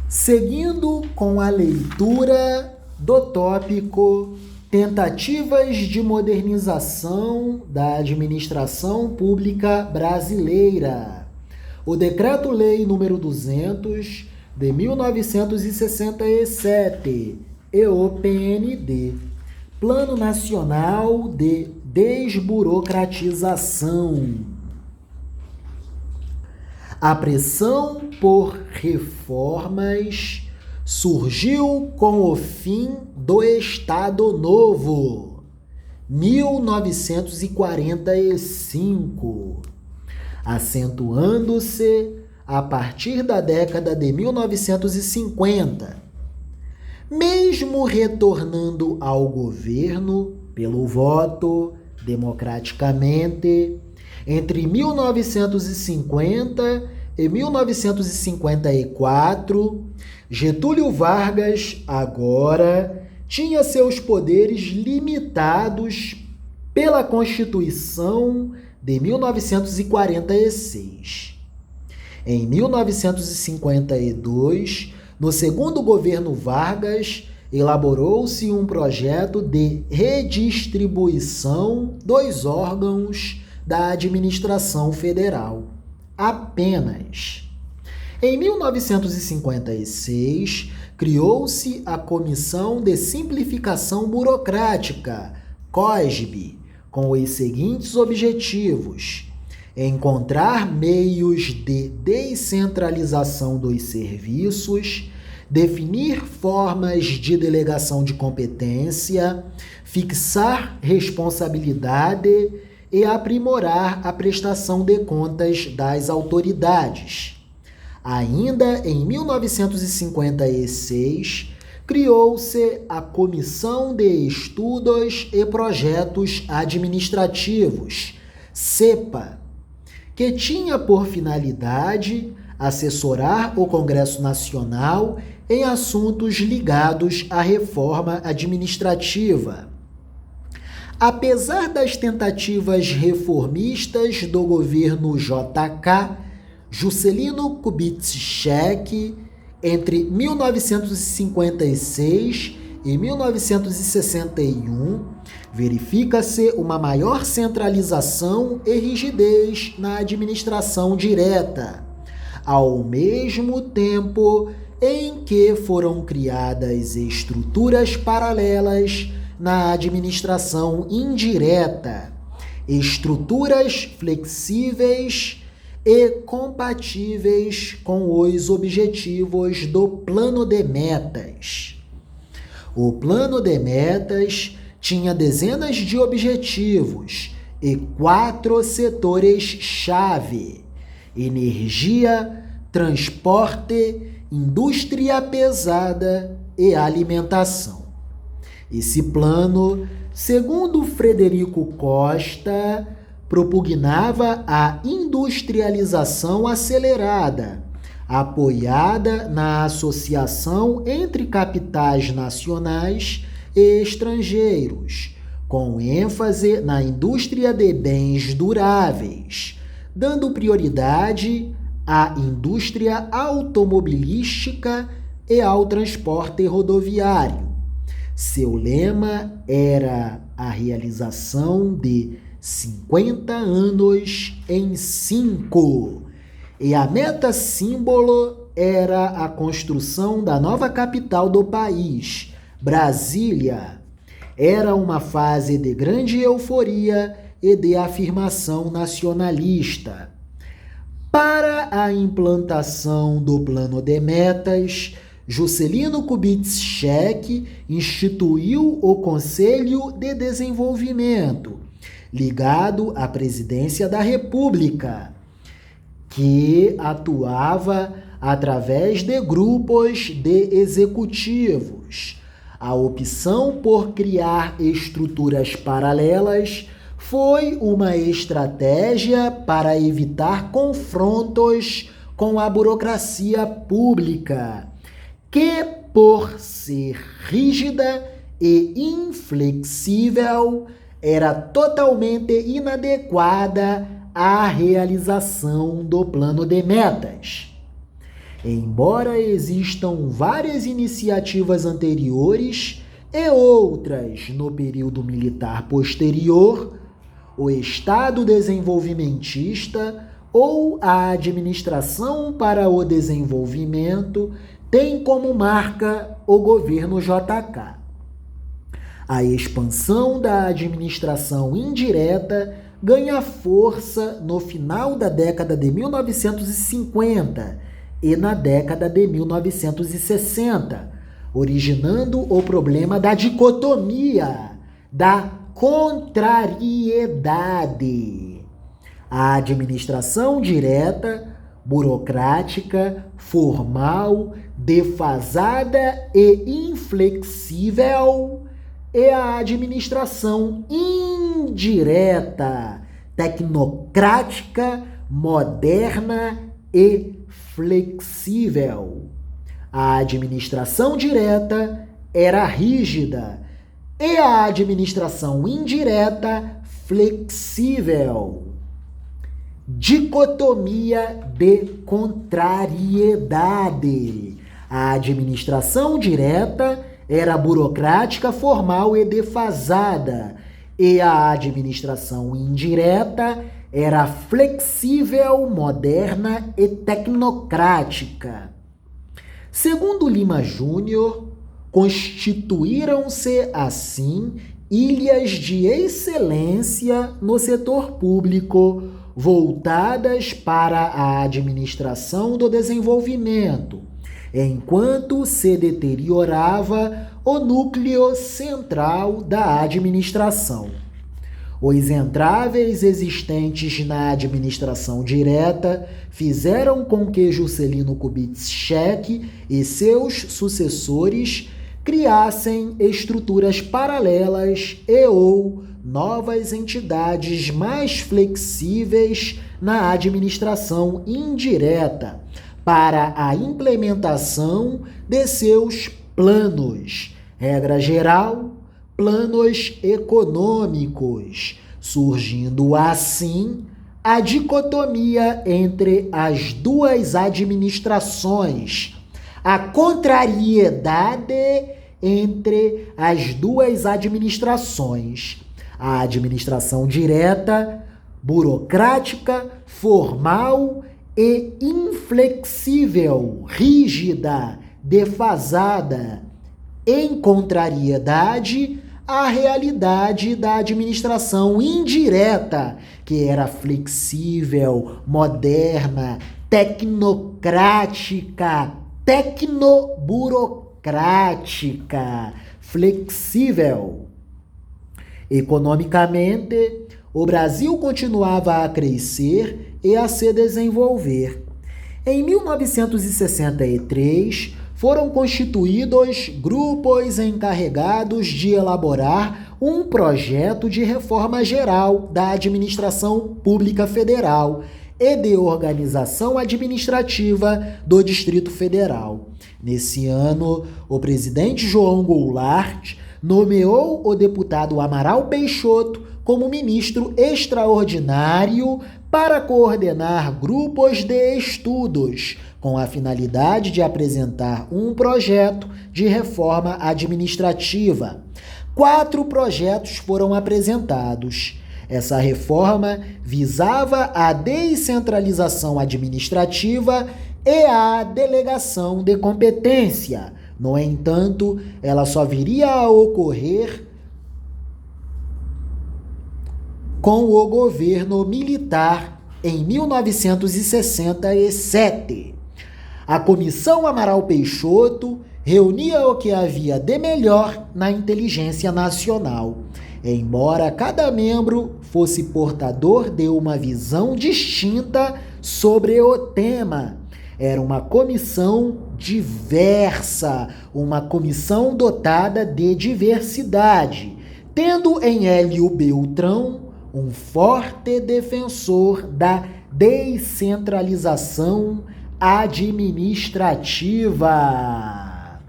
Seguindo com a leitura do tópico Tentativas de Modernização da Administração Pública Brasileira, o Decreto-Lei nº 200 de 1967 e o PND, Plano Nacional de Desburocratização. A pressão por reformas surgiu com o fim do Estado Novo, 1945, acentuando-se a partir da década de 1950. Mesmo retornando ao governo pelo voto democraticamente, entre 1950 e 1954, Getúlio Vargas agora tinha seus poderes limitados pela Constituição de 1946. Em 1952, no segundo governo Vargas, elaborou-se um projeto de redistribuição dos órgãos da administração federal. Apenas. Em 1956, criou-se a Comissão de Simplificação Burocrática, COSB, com os seguintes objetivos: encontrar meios de descentralização dos serviços, definir formas de delegação de competência, fixar responsabilidade e aprimorar a prestação de contas das autoridades. Ainda em 1956, criou-se a Comissão de Estudos e Projetos Administrativos, CEPA, que tinha por finalidade assessorar o Congresso Nacional em assuntos ligados à reforma administrativa. Apesar das tentativas reformistas do governo JK, Juscelino Kubitschek, entre 1956 e 1961, verifica-se uma maior centralização e rigidez na administração direta, ao mesmo tempo em que foram criadas estruturas paralelas na administração indireta, estruturas flexíveis e compatíveis com os objetivos do Plano de Metas. O Plano de Metas tinha dezenas de objetivos e 4 setores-chave: energia, transporte, indústria pesada e alimentação. Esse plano, segundo Frederico Costa, propugnava a industrialização acelerada, apoiada na associação entre capitais nacionais e estrangeiros, com ênfase na indústria de bens duráveis, dando prioridade à indústria automobilística e ao transporte rodoviário. Seu lema era a realização de 50 anos em 5, e a meta símbolo era a construção da nova capital do país, Brasília. Era uma fase de grande euforia e de afirmação nacionalista. Para a implantação do Plano de Metas, Juscelino Kubitschek instituiu o Conselho de Desenvolvimento, ligado à Presidência da República, que atuava através de grupos de executivos. A opção por criar estruturas paralelas foi uma estratégia para evitar confrontos com a burocracia pública, que, por ser rígida e inflexível, era totalmente inadequada à realização do Plano de Metas. Embora existam várias iniciativas anteriores e outras no período militar posterior, o Estado desenvolvimentista ou a administração para o desenvolvimento tem como marca o governo JK. A expansão da administração indireta ganha força no final da década de 1950 e na década de 1960, originando o problema da dicotomia, da contrariedade. A administração direta, burocrática, formal, defasada e inflexível, e a administração indireta, tecnocrática, moderna e flexível. A administração direta era rígida e a administração indireta flexível. Dicotomia de contrariedade. A administração direta era burocrática, formal e defasada, e a administração indireta era flexível, moderna e tecnocrática. Segundo Lima Júnior, constituíram-se, assim, ilhas de excelência no setor público, voltadas para a administração do desenvolvimento, enquanto se deteriorava o núcleo central da administração. Os entraves existentes na administração direta fizeram com que Juscelino Kubitschek e seus sucessores criassem estruturas paralelas e ou novas entidades mais flexíveis na administração indireta para a implementação de seus planos. Regra geral, planos econômicos, surgindo assim a dicotomia entre as duas administrações, a contrariedade entre as duas administrações, a administração direta, burocrática, formal e inflexível, rígida, defasada, em contrariedade à realidade da administração indireta, que era flexível, moderna, tecnocrática, tecnoburocrática, flexível. Economicamente, o Brasil continuava a crescer e a se desenvolver. Em 1963, foram constituídos grupos encarregados de elaborar um projeto de reforma geral da administração pública federal e de organização administrativa do Distrito Federal. Nesse ano, o presidente João Goulart nomeou o deputado Amaral Peixoto como ministro extraordinário para coordenar grupos de estudos, com a finalidade de apresentar um projeto de reforma administrativa. 4 projetos foram apresentados. Essa reforma visava a descentralização administrativa e a delegação de competência. No entanto, ela só viria a ocorrer com o governo militar em 1967. A Comissão Amaral Peixoto reunia o que havia de melhor na inteligência nacional, embora cada membro fosse portador de uma visão distinta sobre o tema. Era uma comissão diversa, uma comissão dotada de diversidade, tendo em Hélio Beltrão um forte defensor da descentralização administrativa.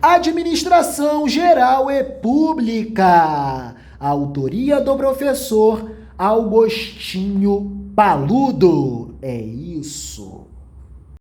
Administração Geral e Pública. Autoria do professor Augustinho Paludo. É isso.